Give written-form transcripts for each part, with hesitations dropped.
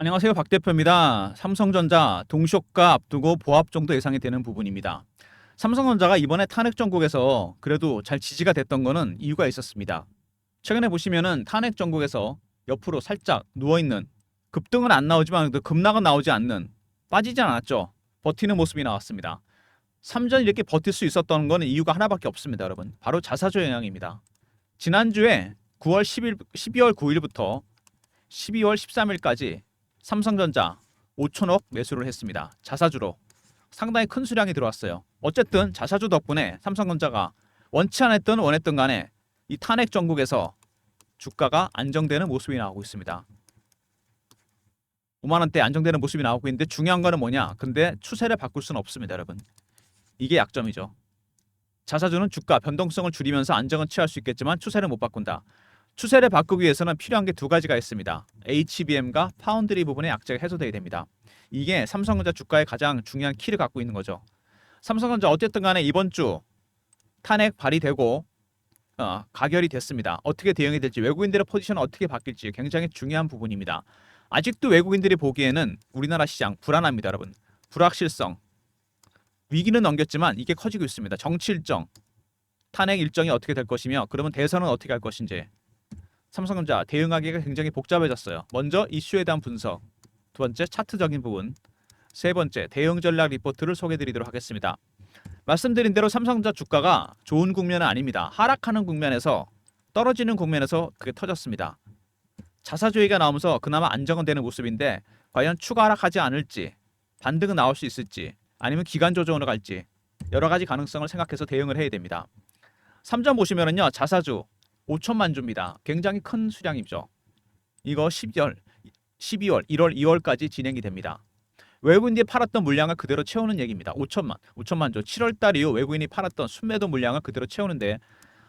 안녕하세요. 박 대표입니다. 삼성전자 동시효과 앞두고 보합 정도 예상이 되는 부분입니다. 삼성전자가 이번에 탄핵 정국에서 그래도 잘 지지가 됐던 거는 이유가 있었습니다. 최근에 보시면은 탄핵 정국에서 옆으로 살짝 누워있는, 급등은 안 나오지만 급락은 나오지 않는, 빠지지 않았죠. 버티는 모습이 나왔습니다. 3전 이렇게 버틸 수 있었던 거는 이유가 하나밖에 없습니다, 여러분. 바로 자사주 영향입니다. 지난주에 12월 9일부터 12월 13일까지 삼성전자 5천억 매수를 했습니다. 자사주로. 상당히 큰 수량이 들어왔어요. 어쨌든 자사주 덕분에 삼성전자가 원치 않았든 원했든 간에 이 탄핵 정국에서 주가가 안정되는 모습이 나오고 있습니다. 5만 원대 안정되는 모습이 나오고 있는데 중요한 거는 뭐냐? 근데 추세를 바꿀 수는 없습니다, 여러분. 이게 약점이죠. 자사주는 주가 변동성을 줄이면서 안정은 취할 수 있겠지만 추세를 못 바꾼다. 추세를 바꾸기 위해서는 필요한 게 두 가지가 있습니다. HBM과 파운드리 부분의 악재가 해소돼야 됩니다. 이게 삼성전자 주가의 가장 중요한 키를 갖고 있는 거죠. 삼성전자 어쨌든 간에 이번 주 탄핵 발의되고 가결이 됐습니다. 어떻게 대응이 될지, 외국인들의 포지션은 어떻게 바뀔지 굉장히 중요한 부분입니다. 아직도 외국인들이 보기에는 우리나라 시장 불안합니다, 여러분. 불확실성. 위기는 넘겼지만 이게 커지고 있습니다. 정치 일정, 탄핵 일정이 어떻게 될 것이며, 그러면 대선은 어떻게 할 것인지. 삼성전자 대응하기가 굉장히 복잡해졌어요. 먼저 이슈에 대한 분석, 두 번째 차트적인 부분, 세 번째 대응 전략 리포트를 소개해드리도록 하겠습니다. 말씀드린 대로 삼성전자 주가가 좋은 국면은 아닙니다. 하락하는 국면에서, 떨어지는 국면에서 그게 터졌습니다. 자사주의가 나오면서 그나마 안정은 되는 모습인데 과연 추가 하락하지 않을지, 반등은 나올 수 있을지, 아니면 기간 조정으로 갈지 여러 가지 가능성을 생각해서 대응을 해야 됩니다. 3점 보시면은요, 자사주 5천만 주입니다. 굉장히 큰 수량이죠. 이거 12월, 1월, 2월까지 진행이 됩니다. 외국인이 팔았던 물량을 그대로 채우는 얘기입니다. 5천만 주. 7월 달 이후 외국인이 팔았던 순매도 물량을 그대로 채우는데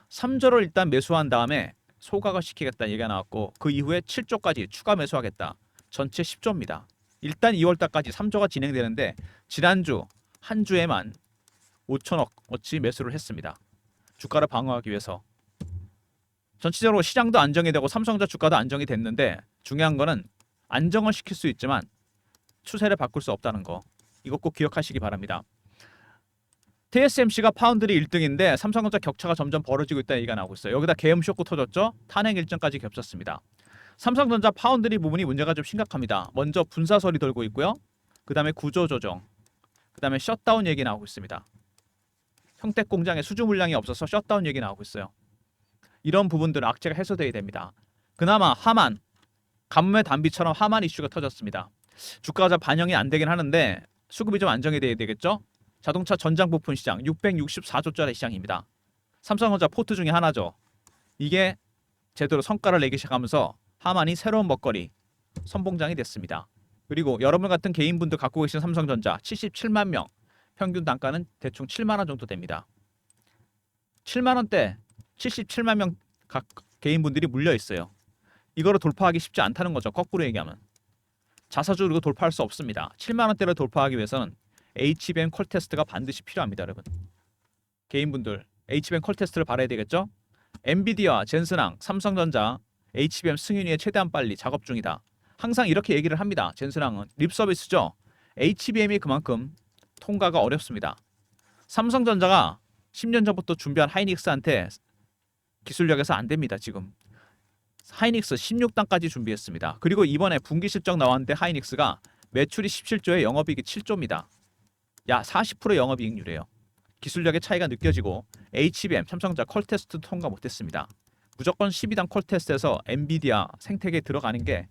3조를 일단 매수한 다음에 소각을 시키겠다 얘기가 나왔고, 그 이후에 7조까지 추가 매수하겠다. 전체 10조입니다. 일단 2월 달까지 3조가 진행되는데 지난주 한 주에만 5천억어치 매수를 했습니다. 주가를 방어하기 위해서. 전체적으로 시장도 안정이 되고 삼성전자 주가도 안정이 됐는데 중요한 거는 안정을 시킬 수 있지만 추세를 바꿀 수 없다는 거. 이거 꼭 기억하시기 바랍니다. TSMC가 파운드리 1등인데 삼성전자 격차가 점점 벌어지고 있다는 얘기가 나오고 있어요. 여기다 계엄 쇼크 터졌죠? 탄핵 일정까지 겹쳤습니다. 삼성전자 파운드리 부분이 문제가 좀 심각합니다. 먼저 분사설이 돌고 있고요. 그 다음에 구조조정, 그 다음에 셧다운 얘기 나오고 있습니다. 평택 공장에 수주 물량이 없어서 셧다운 얘기 나오고 있어요. 이런 부분들은 악재가 해소돼야 됩니다. 그나마 하만, 가뭄의 단비처럼 하만 이슈가 터졌습니다. 주가가 잘 반영이 안 되긴 하는데 수급이 좀 안정이 돼야 되겠죠? 자동차 전장 부품 시장 664조짜리 시장입니다. 삼성전자 포트 중에 하나죠. 이게 제대로 성과를 내기 시작하면서 하만이 새로운 먹거리, 선봉장이 됐습니다. 그리고 여러분 같은 개인분들 갖고 계신 삼성전자 77만 명, 평균 단가는 대충 7만 원 정도 됩니다. 7만 원대 77만 명 각 개인분들이 물려 있어요. 이거를 돌파하기 쉽지 않다는 거죠. 거꾸로 얘기하면. 자사주로 돌파할 수 없습니다. 7만 원대를 돌파하기 위해서는 HBM 콜 테스트가 반드시 필요합니다, 여러분. 개인분들 HBM 콜 테스트를 받아야 되겠죠? 엔비디아, 젠슨항, 삼성전자 HBM 승인위에 최대한 빨리 작업 중이다. 항상 이렇게 얘기를 합니다. 젠슨항은 립 서비스죠. HBM이 그만큼 통과가 어렵습니다. 삼성전자가 10년 전부터 준비한 하이닉스한테 기술력에서 안 됩니다, 지금. 하이닉스 16단까지 준비했습니다. 그리고 이번에 분기 실적 나왔는데 하이닉스가 매출이 17조에 영업이익이 7조입니다. 야, 40% 영업이익률이에요. 기술력의 차이가 느껴지고 HBM, 삼성전자 콜 테스트 통과 못했습니다. 무조건 12단 콜 테스트에서 엔비디아 생태계에 들어가는 게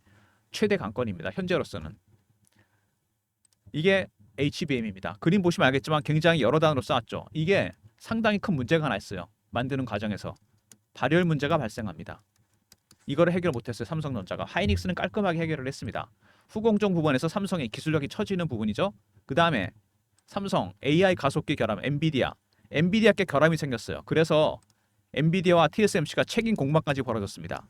최대 관건입니다. 현재로서는. 이게 HBM입니다. 그림 보시면 알겠지만 굉장히 여러 단으로 쌓았죠. 이게 상당히 큰 문제가 하나 있어요. 만드는 과정에서. 발열 문제가 발생합니다. 이거를 해결 못했어요. 삼성전자가. 하이닉스는 깔끔하게 해결을 했습니다. 후공정 부분에서 삼성의 기술력이 처지는 부분이죠. 그 다음에 삼성 AI 가속기 결함 엔비디아께 결함이 생겼어요. 그래서 엔비디아와 TSMC가 책임 공방까지 벌어졌습니다.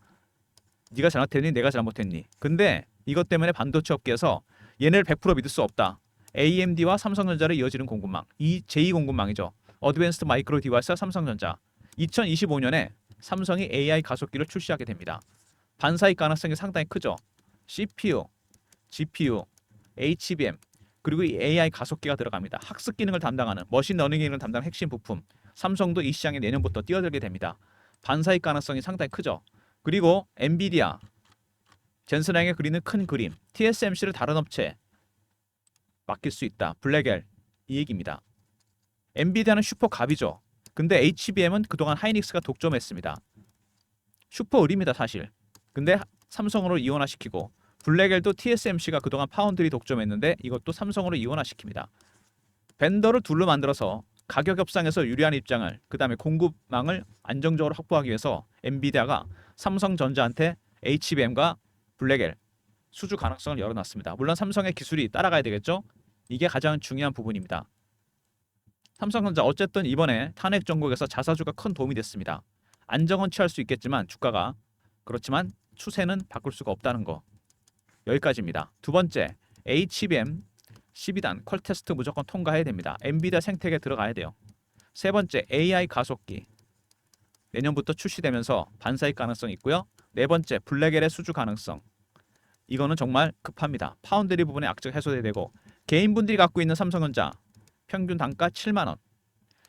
네가 잘못했니? 내가 잘못했니? 근데 이것 때문에 반도체 업계에서 얘네를 100% 믿을 수 없다. AMD와 삼성전자를 이어지는 공급망, 이 제2공급망이죠. 어드밴스드 마이크로 디바이스와 삼성전자. 2025년에 삼성이 AI 가속기를 출시하게 됩니다. 반사익 가능성이 상당히 크죠. CPU, GPU, HBM, 그리고 이 AI 가속기가 들어갑니다. 학습 기능을 담당하는 머신러닝 기능을 담당하는 핵심 부품. 삼성도 이 시장에 내년부터 뛰어들게 됩니다. 반사익 가능성이 상당히 크죠. 그리고 엔비디아, 젠슨항에 그리는 큰 그림, TSMC를 다른 업체에 맡길 수 있다. 블랙엘, 이 얘기입니다. 엔비디아는 슈퍼갑이죠. 근데 HBM은 그동안 하이닉스가 독점했습니다. 슈퍼을입니다 사실. 근데 삼성으로 이원화시키고, 블랙엘도 TSMC가 그동안 파운드리 독점했는데 이것도 삼성으로 이원화시킵니다. 벤더를 둘로 만들어서 가격 협상에서 유리한 입장을, 그 다음에 공급망을 안정적으로 확보하기 위해서 엔비디아가 삼성전자한테 HBM과 블랙엘 수주 가능성을 열어놨습니다. 물론 삼성의 기술이 따라가야 되겠죠. 이게 가장 중요한 부분입니다. 삼성전자 어쨌든 이번에 탄핵 정국에서 자사주가 큰 도움이 됐습니다. 안정은 취할 수 있겠지만 주가가, 그렇지만 추세는 바꿀 수가 없다는 거. 여기까지입니다. 두 번째, HBM 12단 퀄 테스트 무조건 통과해야 됩니다. 엔비디아 생태계에 들어가야 돼요. 세 번째, AI 가속기 내년부터 출시되면서 반사익 가능성이 있고요. 네 번째, 블랙엘의 수주 가능성. 이거는 정말 급합니다. 파운드리 부분에 악재가 해소돼야 되고, 개인분들이 갖고 있는 삼성전자 평균 단가 7만 원,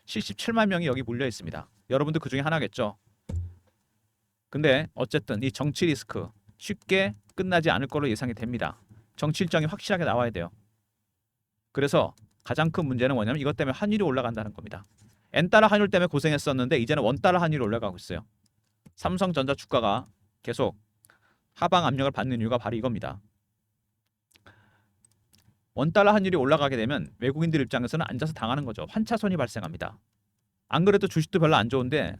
77만 명이 여기 몰려 있습니다. 여러분도 그 중에 하나겠죠. 근데 어쨌든 이 정치 리스크 쉽게 끝나지 않을 거로 예상이 됩니다. 정치 일정이 확실하게 나와야 돼요. 그래서 가장 큰 문제는 뭐냐면 이것 때문에 환율이 올라간다는 겁니다. N달러 환율 때문에 고생했었는데 이제는 원달러 환율이 올라가고 있어요. 삼성전자 주가가 계속 하방 압력을 받는 이유가 바로 이겁니다. 원달러 환율이 올라가게 되면 외국인들 입장에서는 앉아서 당하는 거죠. 환차손이 발생합니다. 안 그래도 주식도 별로 안 좋은데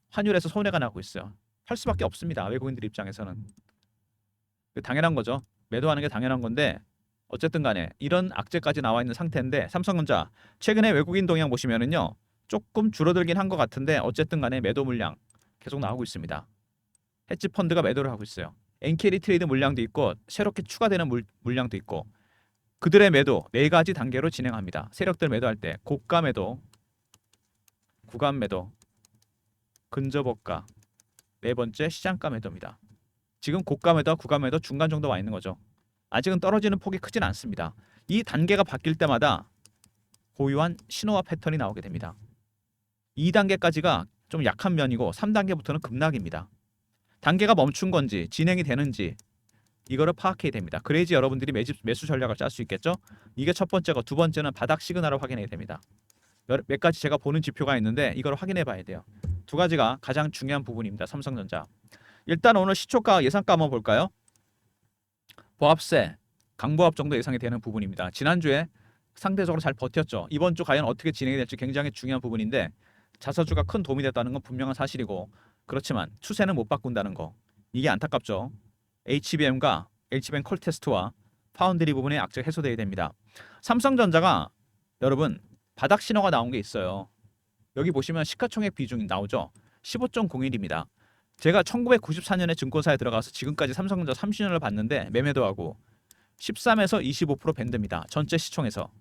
환율에서 손해가 나고 있어요. 할 수밖에 없습니다. 외국인들 입장에서는. 당연한 거죠. 매도하는 게 당연한 건데, 어쨌든 간에 이런 악재까지 나와 있는 상태인데 삼성전자 최근에 외국인 동향 보시면은요 조금 줄어들긴 한 것 같은데 어쨌든 간에 매도 물량 계속 나오고 있습니다. 헤지 펀드가 매도를 하고 있어요. 엔캐리 트레이드 물량도 있고 새롭게 추가되는 물량도 있고, 그들의 매도 네 가지 단계로 진행합니다. 세력들 매도할 때 고가 매도, 구간 매도, 근접업가, 네 번째 시장가 매도입니다. 지금 고가 매도, 구간 매도 중간 정도 와 있는 거죠. 아직은 떨어지는 폭이 크진 않습니다. 이 단계가 바뀔 때마다 고유한 신호와 패턴이 나오게 됩니다. 2단계까지가 좀 약한 면이고 3단계부터는 급락입니다. 단계가 멈춘 건지 진행이 되는지 이거를 파악해야 됩니다. 그래야지 여러분들이 매수 전략을 짤 수 있겠죠. 이게 첫 번째고, 두 번째는 바닥 시그널을 확인해야 됩니다. 몇 가지 제가 보는 지표가 있는데 이걸 확인해 봐야 돼요. 두 가지가 가장 중요한 부분입니다. 삼성전자. 일단 오늘 시초가 예상가 한번 볼까요? 보합세, 강보합 정도 예상이 되는 부분입니다. 지난주에 상대적으로 잘 버텼죠. 이번 주 과연 어떻게 진행이 될지 굉장히 중요한 부분인데, 자사주가 큰 도움이 됐다는 건 분명한 사실이고, 그렇지만 추세는 못 바꾼다는 거, 이게 안타깝죠. HBM과 HBM 콜 테스트와 파운드리 부분의 악재가 해소돼야 됩니다. 삼성전자가 여러분 바닥 신호가 나온 게 있어요. 여기 보시면 시가총액 비중이 나오죠. 15.01입니다. 제가 1994년에 증권사에 들어가서 지금까지 삼성전자 30년을 봤는데 매매도 하고 13에서 25% 밴드입니다. 전체 시총에서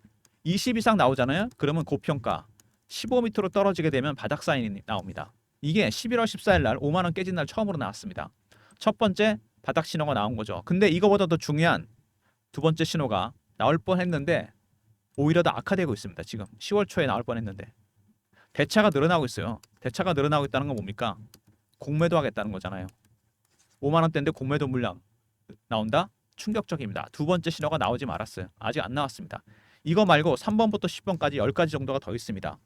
20 이상 나오잖아요. 그러면 고평가, 15m로 떨어지게 되면 바닥 사인이 나옵니다. 이게 11월 14일 날 5만 원 깨진 날 처음으로 나왔습니다. 첫 번째 바닥 신호가 나온 거죠. 근데 이거보다 더 중요한 두 번째 신호가 나올 뻔했는데 오히려 더 악화되고 있습니다. 지금 10월 초에 나올 뻔했는데 대차가 늘어나고 있어요. 대차가 늘어나고 있다는 건 뭡니까? 공매도 하겠다는 거잖아요. 5만 원대인데 공매도 물량 나온다? 충격적입니다. 두 번째 신호가 나오지 말았어요. 아직 안 나왔습니다. 이거 말고 3번부터 10번까지 10가지 정도가 더 있습니다.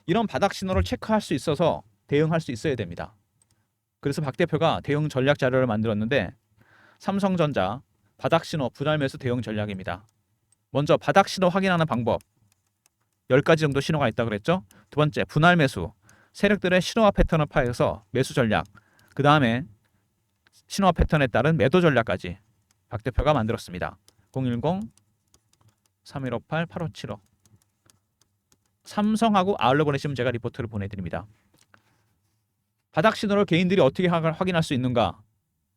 이런 바닥 신호를 체크할 수 있어서 대응할 수 있어야 됩니다. 그래서 박 대표가 대응 전략 자료를 만들었는데, 삼성전자 바닥 신호 분할 매수 대응 전략입니다. 먼저 바닥 신호 확인하는 방법 10가지 정도 신호가 있다고 그랬죠. 두 번째, 분할 매수, 세력들의 신호와 패턴을 파악해서 매수 전략, 그 다음에 신호와 패턴에 따른 매도 전략까지 박 대표가 만들었습니다. 010-3158-8575 삼성하고 아울러 보내시면 제가 리포트를 보내드립니다. 바닥 신호를 개인들이 어떻게 확인할 수 있는가?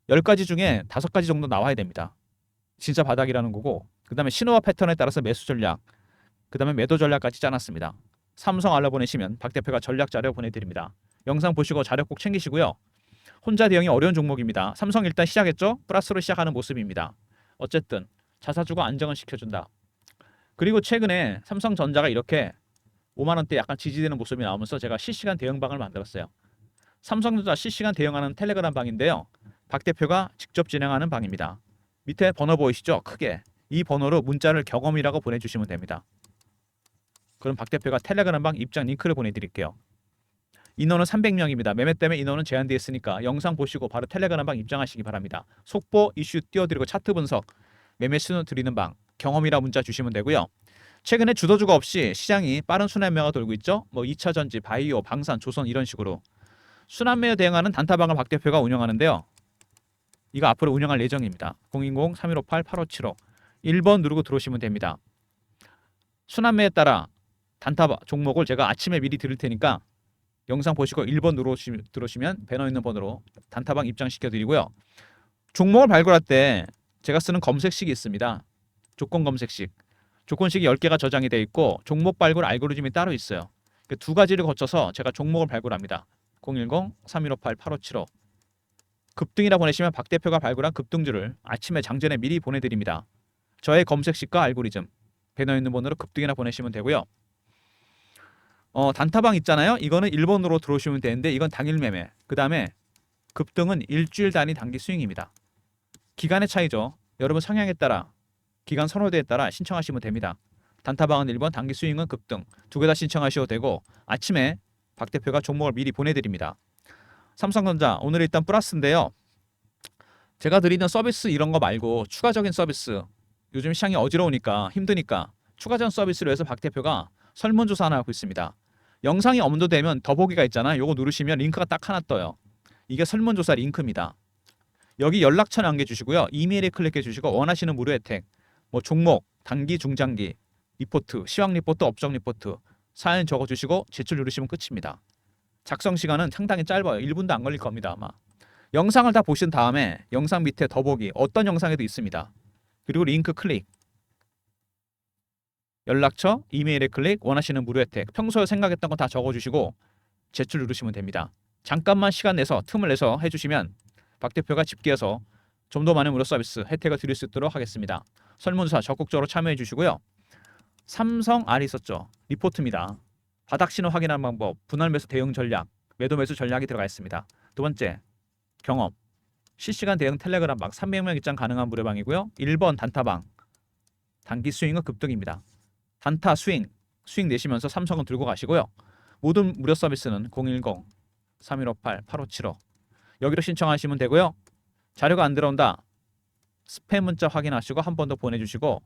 10가지 중에 5가지 정도 나와야 됩니다. 진짜 바닥이라는 거고, 그 다음에 신호와 패턴에 따라서 매수 전략, 그 다음에 매도 전략까지 짜놨습니다. 삼성 알려 보내시면 박 대표가 전략 자료 보내드립니다. 영상 보시고 자료 꼭 챙기시고요. 혼자 대응이 어려운 종목입니다. 삼성 일단 시작했죠? 플러스로 시작하는 모습입니다. 어쨌든 자사주가 안정을 시켜준다. 그리고 최근에 삼성전자가 이렇게 5만 원대 약간 지지되는 모습이 나오면서 제가 실시간 대응방을 만들었어요. 삼성전자 실시간 대응하는 텔레그램 방인데요. 박 대표가 직접 진행하는 방입니다. 밑에 번호 보이시죠? 크게. 이 번호로 문자를 경험이라고 보내주시면 됩니다. 그럼 박 대표가 텔레그램 방 입장 링크를 보내드릴게요. 인원은 300명입니다. 매매 때문에 인원은 제한되어 있으니까 영상 보시고 바로 텔레그램 방 입장하시기 바랍니다. 속보, 이슈 띄워드리고 차트 분석, 매매 수는 드리는 방, 경험이라 문자 주시면 되고요. 최근에 주도주가 없이 시장이 빠른 순환매가 돌고 있죠. 뭐 2차전지, 바이오, 방산, 조선 이런 식으로 순환매에 대응하는 단타방을 박 대표가 운영하는데요. 이거 앞으로 운영할 예정입니다. 010-3158-8575 1번 누르고 들어오시면 됩니다. 순환매에 따라 단타 종목을 제가 아침에 미리 드릴 테니까 영상 보시고 1번 들어오시면 배너 있는 번호로 단타방 입장시켜 드리고요. 종목을 발굴할 때 제가 쓰는 검색식이 있습니다. 조건 검색식. 조건식이 10개가 저장이 되어 있고 종목 발굴 알고리즘이 따로 있어요. 그 두 가지를 거쳐서 제가 종목을 발굴합니다. 010-3158-8575 급등이라 보내시면 박 대표가 발굴한 급등주를 아침에 장전에 미리 보내드립니다. 저의 검색식과 알고리즘 배너 있는 번호로 급등이라 보내시면 되고요. 단타방 있잖아요. 이거는 1번으로 들어오시면 되는데 이건 당일 매매. 그 다음에 급등은 일주일 단위 단기 스윙입니다. 기간의 차이죠. 여러분 성향에 따라 기간 선호도에 따라 신청하시면 됩니다. 단타방은 1번, 단기 스윙은 급등. 두 개 다 신청하셔도 되고 아침에 박 대표가 종목을 미리 보내드립니다. 삼성전자 오늘 일단 플러스인데요. 제가 드리는 서비스 이런 거 말고 추가적인 서비스 요즘 시장이 어지러우니까 힘드니까 추가적인 서비스로 해서 박 대표가 설문조사 하나 하고 있습니다. 영상이 업로드되면 더보기가 있잖아요. 요거 누르시면 링크가 딱 하나 떠요. 이게 설문조사 링크입니다. 여기 연락처 남겨주시고요. 이메일에 클릭해 주시고 원하시는 무료 혜택 뭐 종목, 단기, 중장기, 리포트, 시황 리포트, 업종 리포트 사연 적어주시고 제출 누르시면 끝입니다. 작성 시간은 상당히 짧아요. 1분도 안 걸릴 겁니다 아마. 영상을 다 보신 다음에 영상 밑에 더보기 어떤 영상에도 있습니다. 그리고 링크 클릭 연락처, 이메일에 클릭, 원하시는 무료 혜택 평소에 생각했던 거 다 적어주시고 제출 누르시면 됩니다. 잠깐만 시간 내서 틈을 내서 해주시면 박 대표가 집계해서 좀 더 많은 무료 서비스 혜택을 드릴 수 있도록 하겠습니다. 설문조사 적극적으로 참여해 주시고요. 삼성 R 있었죠. 리포트입니다. 바닥 신호 확인하는 방법, 분할 매수 대응 전략, 매도 매수 전략이 들어가 있습니다. 두 번째, 경험. 실시간 대응 텔레그램 방 300명 입장 가능한 무료방이고요. 1번 단타방. 단기 스윙은 급등입니다. 단타 스윙 내시면서 삼성은 들고 가시고요. 모든 무료 서비스는 010-3158-8575 여기로 신청하시면 되고요. 자료가 안 들어온다. 스팸 문자 확인하시고 한 번 더 보내주시고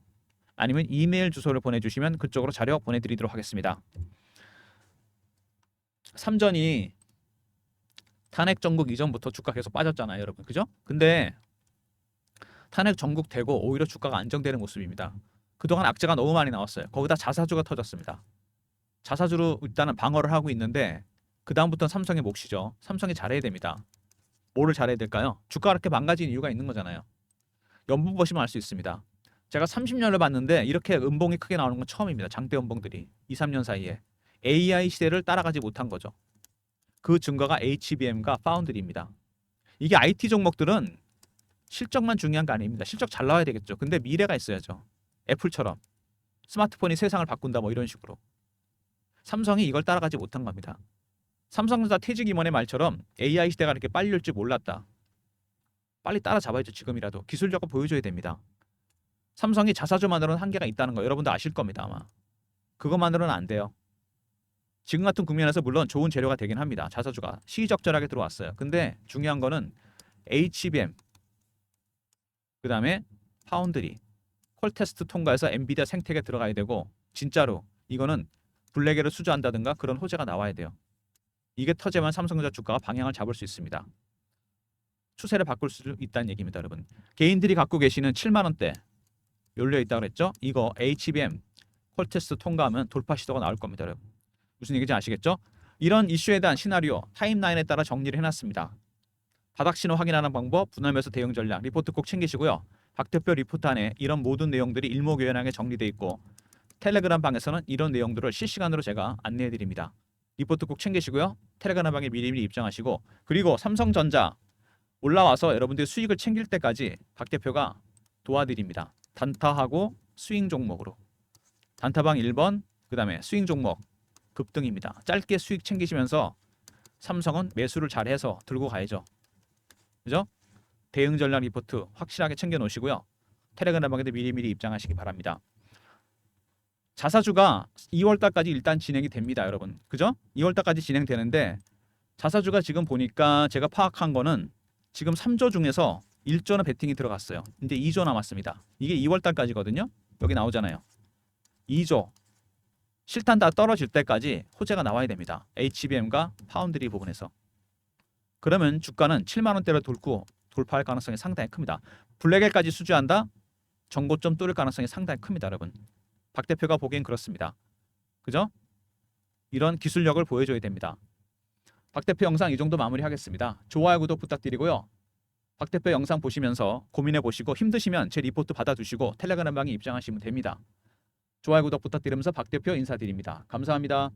아니면 이메일 주소를 보내주시면 그쪽으로 자료 보내드리도록 하겠습니다. 삼전이 탄핵 전국 이전부터 주가 계속 빠졌잖아요, 여러분. 그죠? 근데 탄핵 전국 되고 오히려 주가가 안정되는 모습입니다. 그동안 악재가 너무 많이 나왔어요. 거기다 자사주가 터졌습니다. 자사주로 일단은 방어를 하고 있는데 그 다음부터는 삼성의 몫이죠. 삼성이 잘해야 됩니다. 뭐를 잘해야 될까요? 주가가 이렇게 망가진 이유가 있는 거잖아요. 연봉 보시면 알 수 있습니다. 제가 30년을 봤는데 이렇게 음봉이 크게 나오는 건 처음입니다. 장대 음봉들이 2, 3년 사이에 AI 시대를 따라가지 못한 거죠. 그 증거가 HBM과 파운드리입니다. 이게 IT 종목들은 실적만 중요한 거 아닙니다. 실적 잘 나와야 되겠죠. 근데 미래가 있어야죠. 애플처럼 스마트폰이 세상을 바꾼다 뭐 이런 식으로. 삼성이 이걸 따라가지 못한 겁니다. 삼성전자 퇴직 임원의 말처럼 AI 시대가 이렇게 빨리 올 줄 몰랐다. 빨리 따라잡아야죠. 지금이라도. 기술력을 보여줘야 됩니다. 삼성이 자사주만으로는 한계가 있다는 거 여러분도 아실 겁니다. 아마. 그것만으로는 안 돼요. 지금 같은 국면에서 물론 좋은 재료가 되긴 합니다. 자사주가 시기적절하게 들어왔어요. 근데 중요한 거는 HBM 그 다음에 파운드리 콜 테스트 통과해서 엔비디아 생태계에 들어가야 되고 진짜로 이거는 블랙에를 수주한다든가 그런 호재가 나와야 돼요. 이게 터지면 삼성전자 주가가 방향을 잡을 수 있습니다. 추세를 바꿀 수 있다는 얘기입니다. 여러분. 개인들이 갖고 계시는 7만 원대 열려 있다고 그랬죠? 이거 HBM 콜 테스트 통과하면 돌파 시도가 나올 겁니다. 여러분. 무슨 얘기인지 아시겠죠? 이런 이슈에 대한 시나리오 타임라인에 따라 정리를 해놨습니다. 바닥 신호 확인하는 방법, 분할 매수 대응 전략, 리포트 꼭 챙기시고요. 박 대표 리포트 안에 이런 모든 내용들이 일목요연하게 정리되어 있고 텔레그램 방에서는 이런 내용들을 실시간으로 제가 안내해 드립니다. 리포트 꼭 챙기시고요. 텔레그램 방에 미리미리 입장하시고 그리고 삼성전자 올라와서 여러분들이 수익을 챙길 때까지 박 대표가 도와드립니다. 단타하고 스윙 종목으로. 단타방 1번, 그 다음에 스윙 종목 급등입니다. 짧게 수익 챙기시면서 삼성은 매수를 잘해서 들고 가야죠. 그죠? 대응 전략 리포트 확실하게 챙겨 놓으시고요. 텔레그램방에도 미리미리 입장하시기 바랍니다. 자사주가 2월달까지 일단 진행이 됩니다, 여러분. 그죠? 2월달까지 진행되는데 자사주가 지금 보니까 제가 파악한 거는 지금 3조 중에서 1조는 베팅이 들어갔어요. 이제 2조 남았습니다. 이게 2월달까지거든요. 여기 나오잖아요. 2조. 실탄 다 떨어질 때까지 호재가 나와야 됩니다. HBM과 파운드리 부분에서. 그러면 주가는 7만 원대를 돌파할 가능성이 상당히 큽니다. 블랙엘까지 수주한다? 정고점 뚫을 가능성이 상당히 큽니다, 여러분. 박 대표가 보기엔 그렇습니다. 그죠? 이런 기술력을 보여줘야 됩니다. 박 대표 영상 이 정도 마무리하겠습니다. 좋아요, 구독 부탁드리고요. 박 대표 영상 보시면서 고민해 보시고 힘드시면 제 리포트 받아두시고 텔레그램방에 입장하시면 됩니다. 좋아요, 구독 부탁드리면서 박 대표 인사드립니다. 감사합니다.